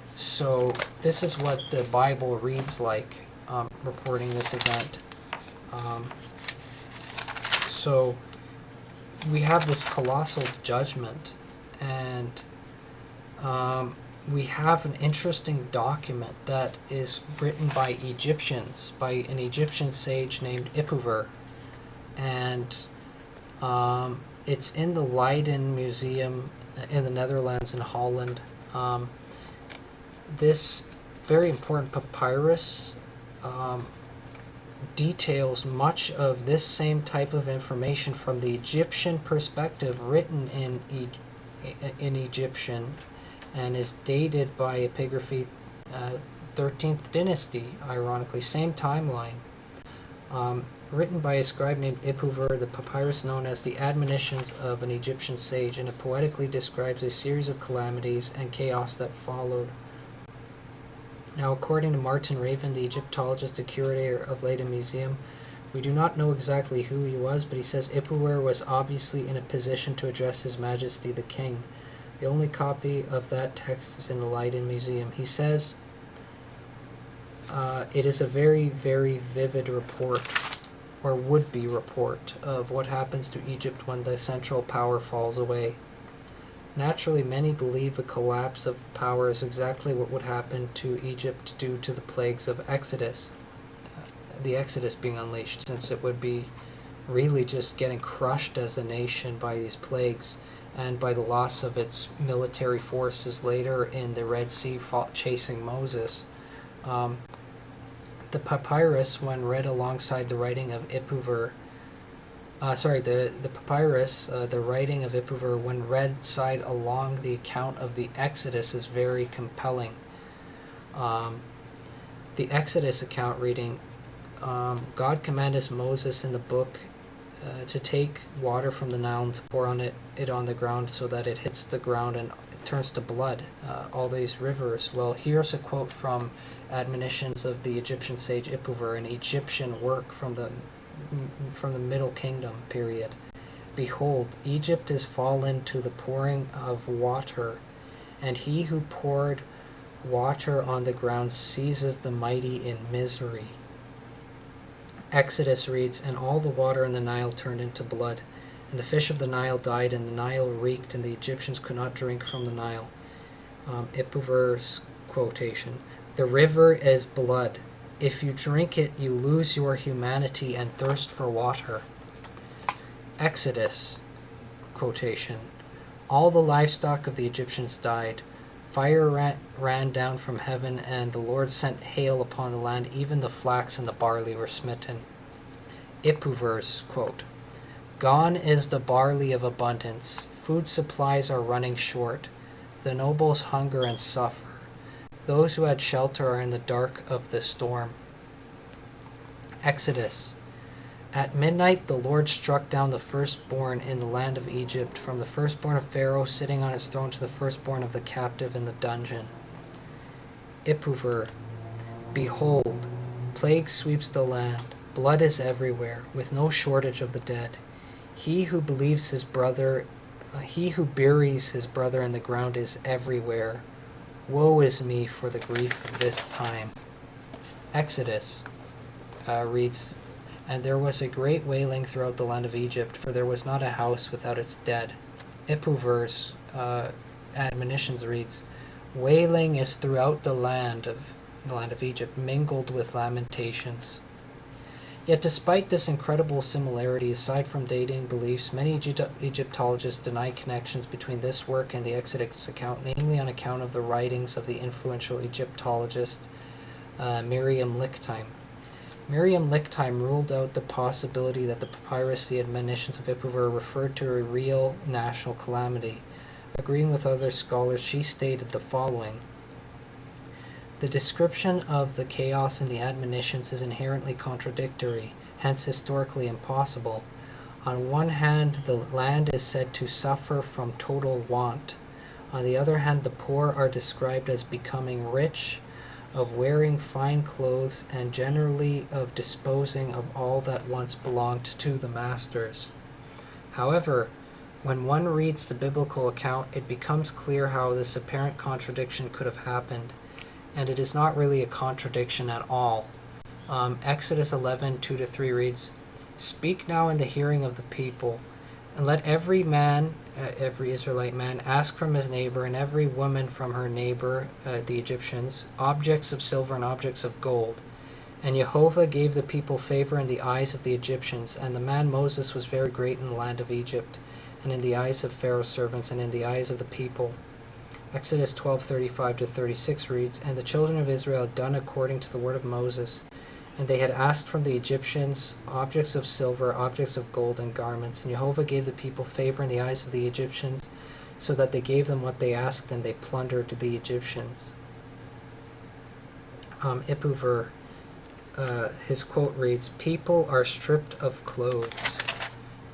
So this is what the Bible reads like, reporting this event. So we have this colossal judgment, and we have an interesting document that is written by Egyptians, by an Egyptian sage named Ipuwer, and it's in the Leiden Museum in the Netherlands, in Holland. This very important papyrus details much of this same type of information from the Egyptian perspective, written in Egyptian, and is dated by epigraphy 13th dynasty, ironically, same timeline. Written by a scribe named Ipuwer, the papyrus known as the Admonitions of an Egyptian Sage, and it poetically describes a series of calamities and chaos that followed. Now, according to Martin Raven, the Egyptologist and curator of Leiden Museum, we do not know exactly who he was, but he says Ipuwer was obviously in a position to address His Majesty the King. The only copy of that text is in the Leiden Museum. He says, it is a very, very vivid report, or would-be report, of what happens to Egypt when the central power falls away. Naturally, many believe a collapse of power is exactly what would happen to Egypt due to the plagues of Exodus, the Exodus being unleashed, since it would be really just getting crushed as a nation by these plagues, and by the loss of its military forces later in the Red Sea chasing Moses. The papyrus, when read alongside the writing of Ipuwer, the papyrus, the writing of Ipuwer, when read side along the account of the Exodus, is very compelling. The Exodus account reading, God commanded Moses in the book to take water from the Nile and to pour it on the ground, so that it hits the ground and it turns to blood, all these rivers. Well, here's a quote from Admonitions of the Egyptian sage Ipuwer, an Egyptian work from the Middle Kingdom period. Behold, Egypt is fallen to the pouring of water, and he who poured water on the ground seizes the mighty in misery. Exodus reads, and all the water in the Nile turned into blood, and the fish of the Nile died, and the Nile reeked, and the Egyptians could not drink from the Nile. Ipuwer's quotation, the river is blood. If you drink it, you lose your humanity and thirst for water. Exodus quotation, all the livestock of the Egyptians died. Fire ran down from heaven, and the Lord sent hail upon the land. Even the flax and the barley were smitten. Ipu verse, quote, "Gone is the barley of abundance. Food supplies are running short. The nobles hunger and suffer. Those who had shelter are in the dark of the storm." Exodus. At midnight the Lord struck down the firstborn in the land of Egypt, from the firstborn of Pharaoh sitting on his throne to the firstborn of the captive in the dungeon. Ipuver. Behold, plague sweeps the land. Blood is everywhere, with no shortage of the dead. He who buries his brother in the ground is everywhere. Woe is me for the grief of this time. Exodus reads, "And there was a great wailing throughout the land of Egypt, for there was not a house without its dead." Ipuver's admonitions reads, "Wailing is throughout the land of Egypt, mingled with lamentations." Yet despite this incredible similarity, aside from dating beliefs, many Egyptologists deny connections between this work and the Exodus account, namely on account of the writings of the influential Egyptologist Miriam Lichtime. Miriam Lichtime ruled out the possibility that the papyrus, the admonitions of Ipuver, referred to a real national calamity. Agreeing with other scholars, she stated the following: "The description of the chaos in the admonitions is inherently contradictory, hence historically impossible. On one hand, the land is said to suffer from total want. On the other hand, the poor are described as becoming rich, of wearing fine clothes, and generally of disposing of all that once belonged to the masters." However, when one reads the biblical account, it becomes clear how this apparent contradiction could have happened, and it is not really a contradiction at all. Exodus 11:2-3 reads, "Speak now in the hearing of the people, and let every man, every Israelite man, ask from his neighbor, and every woman from her neighbor, the Egyptians, objects of silver and objects of gold. And Jehovah gave the people favor in the eyes of the Egyptians, and the man Moses was very great in the land of Egypt, and in the eyes of Pharaoh's servants, and in the eyes of the people." Exodus 12:35-36 reads, "And the children of Israel had done according to the word of Moses, and they had asked from the Egyptians objects of silver, objects of gold, and garments. And Jehovah gave the people favor in the eyes of the Egyptians, so that they gave them what they asked, and they plundered the Egyptians." Ipuver, his quote reads, "People are stripped of clothes.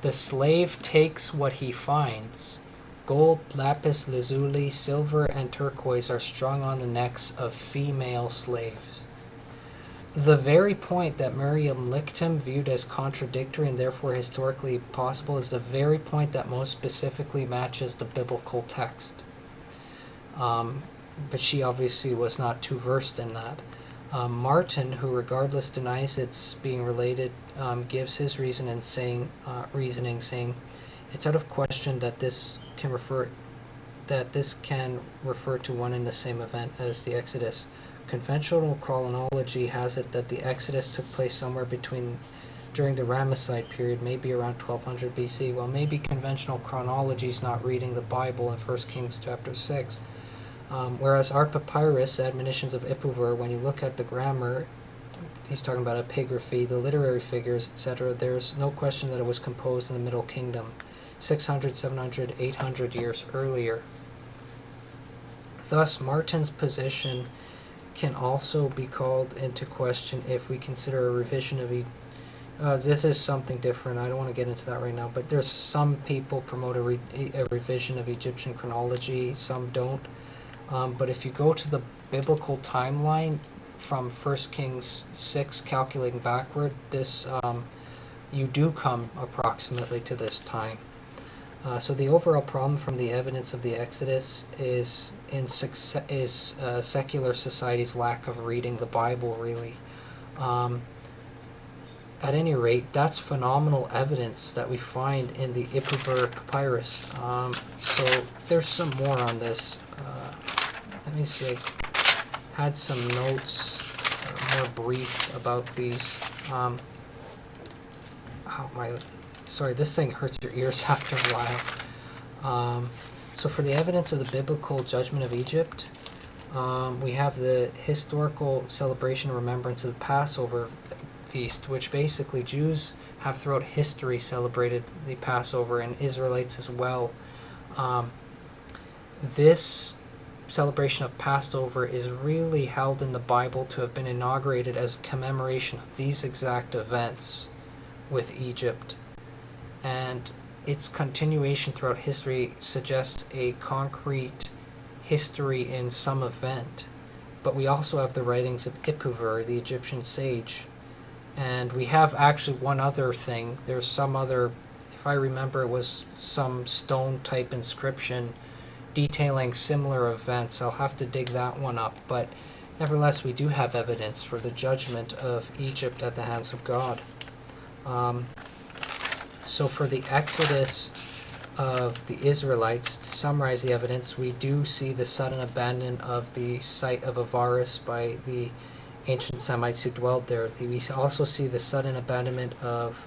The slave takes what he finds. Gold, lapis lazuli, silver, and turquoise are strung on the necks of female slaves." The very point that Miriam Lichtime viewed as contradictory and therefore historically impossible is the very point that most specifically matches the biblical text. But she obviously was not too versed in that. Martin, who regardless denies its being related, gives his reasoning saying, "It's out of question that this can refer to one and the same event as the Exodus. Conventional chronology has it that the Exodus took place somewhere during the Ramesside period, maybe around 1200 BC. Well, maybe conventional chronology is not reading the Bible in 1 Kings chapter 6. Whereas our papyrus, Admonitions of Ipuver, when you look at the grammar, he's talking about epigraphy, the literary figures, etc., there's no question that it was composed in the Middle Kingdom, 600, 700, 800 years earlier. Thus, Martin's position can also be called into question if we consider a revision of this is something different. I don't want to get into that right now, but there's some people promote a revision of Egyptian chronology, some don't. But if you go to the biblical timeline from 1 Kings 6, calculating backward, this you do come approximately to this time. So the overall problem from the evidence of the Exodus is secular society's lack of reading the Bible, really. At any rate, that's phenomenal evidence that we find in the Ipuver papyrus. So there's some more on this. Let me see. I had some notes, more brief about these. Sorry, this thing hurts your ears after a while. So for the evidence of the biblical judgment of Egypt, we have the historical celebration and remembrance of the Passover feast, which basically Jews have throughout history celebrated the Passover, and Israelites as well. This celebration of Passover is really held in the Bible to have been inaugurated as a commemoration of these exact events with Egypt. And its continuation throughout history suggests a concrete history in some event. But we also have the writings of Ipuwer, the Egyptian sage. And we have actually one other thing. There's some other, if I remember, it was some stone type inscription detailing similar events. I'll have to dig that one up. But nevertheless, we do have evidence for the judgment of Egypt at the hands of God. So for the exodus of the Israelites, to summarize the evidence, we do see the sudden abandonment of the site of Avaris by the ancient Semites who dwelled there. We also see the sudden abandonment of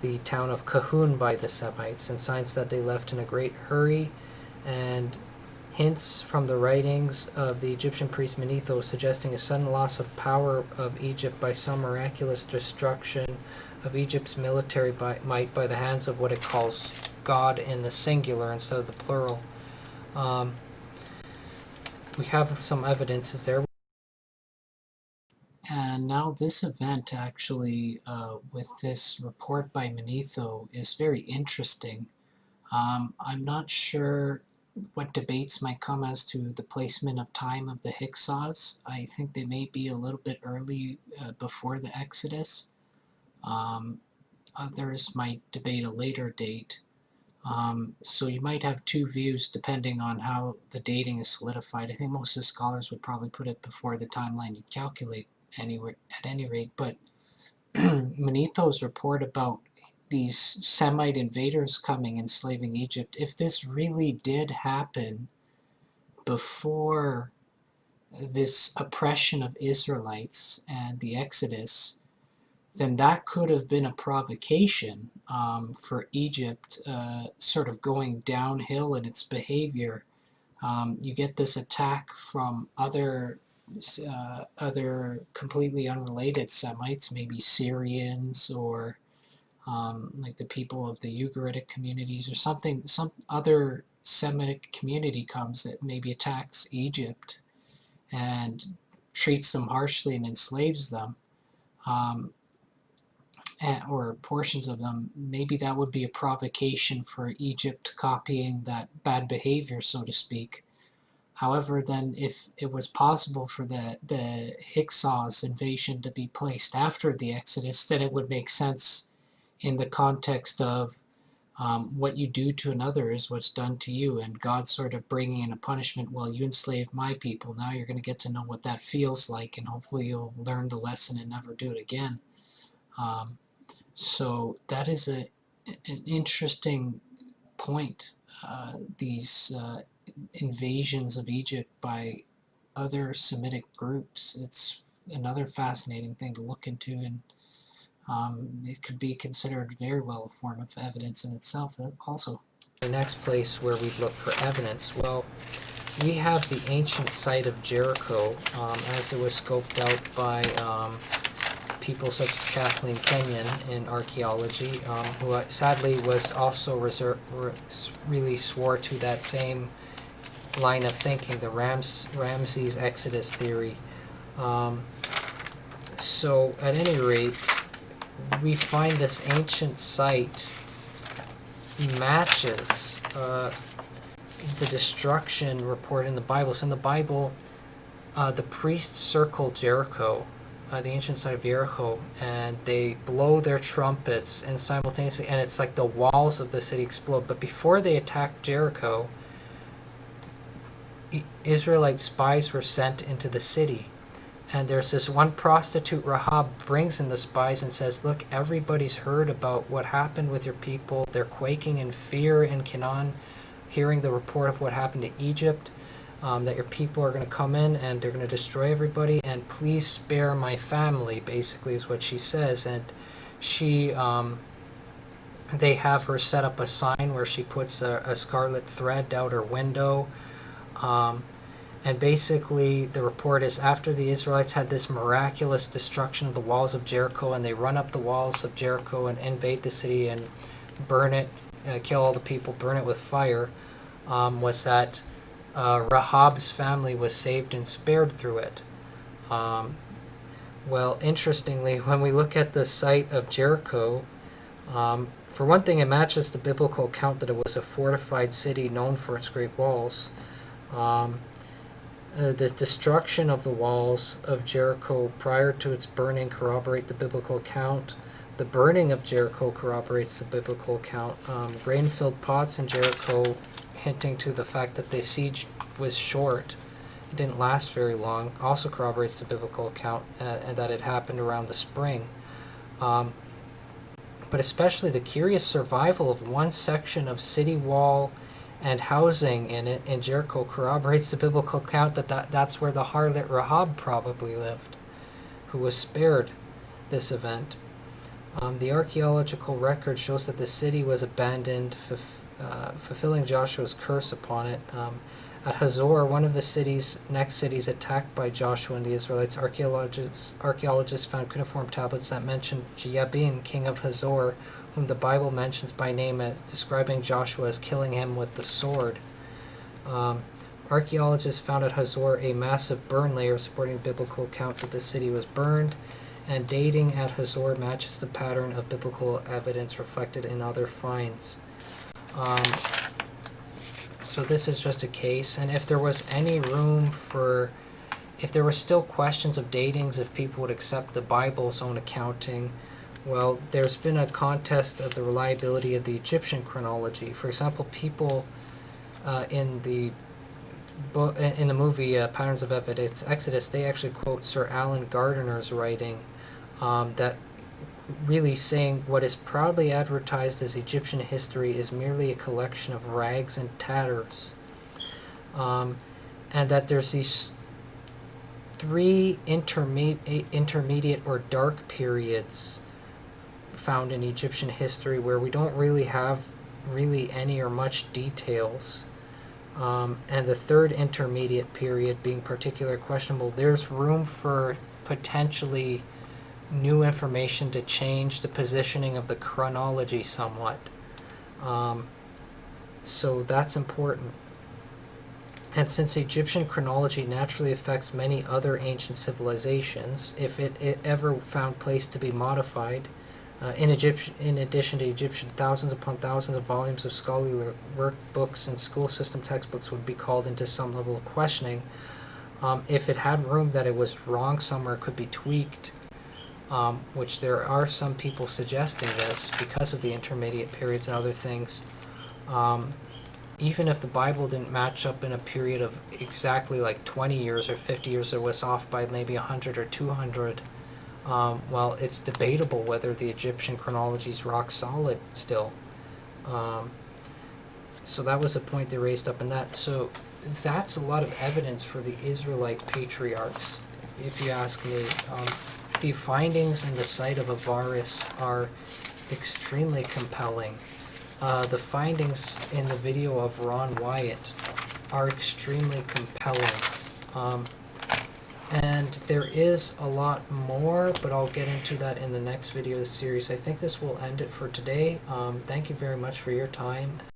the town of Kahun by the Semites, and signs that they left in a great hurry, and hints from the writings of the Egyptian priest Manetho suggesting a sudden loss of power of Egypt by some miraculous destruction of Egypt's military might by the hands of what it calls God in the singular instead of the plural. We have some evidences there. And now this event actually, with this report by Manetho, is very interesting. I'm not sure what debates might come as to the placement of time of the Hyksos. I think they may be a little bit early before the Exodus. Others might debate a later date. So you might have two views depending on how the dating is solidified. I think most of the scholars would probably put it before the timeline you calculate at any rate. But Manetho's report about these Semite invaders coming, enslaving Egypt, if this really did happen before this oppression of Israelites and the Exodus, then that could have been a provocation for Egypt sort of going downhill in its behavior. You get this attack from other completely unrelated Semites, maybe Syrians or like the people of the Ugaritic communities or something, some other Semitic community comes that maybe attacks Egypt and treats them harshly and enslaves them, or portions of them. Maybe that would be a provocation for Egypt copying that bad behavior, so to speak. However, then if it was possible for the Hyksos invasion to be placed after the Exodus, then it would make sense in the context of what you do to another is what's done to you, and God sort of bringing in a punishment. Well, you enslaved my people, now you're going to get to know what that feels like, and hopefully you'll learn the lesson and never do it again. So that is an interesting point. These invasions of Egypt by other Semitic groups, it's another fascinating thing to look into, and it could be considered very well a form of evidence in itself also. The next place where we look for evidence, well, we have the ancient site of Jericho as it was scoped out by people such as Kathleen Kenyon in archaeology, who sadly was also really swore to that same line of thinking, the Ramses Exodus theory. So at any rate, we find this ancient site matches the destruction reported in the Bible. So in the Bible, the priests circle Jericho, the ancient site of Jericho, and they blow their trumpets, and simultaneously, and it's like the walls of the city explode. But before they attacked Jericho, Israelite spies were sent into the city. And there's this one prostitute, Rahab, brings in the spies and says, look, everybody's heard about what happened with your people. They're quaking in fear in Canaan, hearing the report of what happened to Egypt, that your people are going to come in and they're going to destroy everybody, and please spare my family, basically is what she says. And she They have her set up a sign where she puts a scarlet thread out her window. And basically, the report is after the Israelites had this miraculous destruction of the walls of Jericho, and they run up the walls of Jericho and invade the city and burn it, kill all the people, burn it with fire, was that Rahab's family was saved and spared through it. Well, interestingly, when we look at the site of Jericho, for one thing, it matches the biblical account that it was a fortified city known for its great walls. The destruction of the walls of Jericho prior to its burning corroborate the biblical account. The burning of Jericho corroborates the biblical account. Grain-filled pots in Jericho, hinting to the fact that the siege was short, it didn't last very long, also corroborates the biblical account, and that it happened around the spring. But especially the curious survival of one section of city wall and housing in it in Jericho corroborates the biblical account that's where the harlot Rahab probably lived, who was spared this event. The archaeological record shows that the city was abandoned, fulfilling Joshua's curse upon it. At Hazor, one of the next cities attacked by Joshua and the Israelites, archaeologists found cuneiform tablets that mention Jabin, king of Hazor, whom the Bible mentions by name, describing Joshua as killing him with the sword. Archaeologists found at Hazor a massive burn layer supporting the biblical account that the city was burned, and dating at Hazor matches the pattern of biblical evidence reflected in other finds. So this is just a case, and if there was any room for, if there were still questions of datings, if people would accept the Bible's own accounting, well, there's been a contest of the reliability of the Egyptian chronology. For example, people in the movie Patterns of Evidence, Exodus, they actually quote Sir Alan Gardiner's writing that really saying what is proudly advertised as Egyptian history is merely a collection of rags and tatters. And that there's these three intermediate or dark periods found in Egyptian history where we don't really have any or much details. And the third intermediate period being particularly questionable, there's room for potentially new information to change the positioning of the chronology somewhat. So that's important. And since Egyptian chronology naturally affects many other ancient civilizations, if it ever found place to be modified, in addition to Egyptian, thousands upon thousands of volumes of scholarly workbooks and school system textbooks would be called into some level of questioning. If it had room that it was wrong somewhere, it could be tweaked, which there are some people suggesting this because of the intermediate periods and other things. Even if the Bible didn't match up in a period of exactly like 20 years or 50 years, it was off by maybe 100 or 200, well, it's debatable whether the Egyptian chronology is rock solid still. So that was a point they raised up in that. So that's a lot of evidence for the Israelite patriarchs, if you ask me. The findings in the site of Avaris are extremely compelling. The findings in the video of Ron Wyatt are extremely compelling. And there is a lot more, but I'll get into that in the next video series. I think this will end it for today. Thank you very much for your time.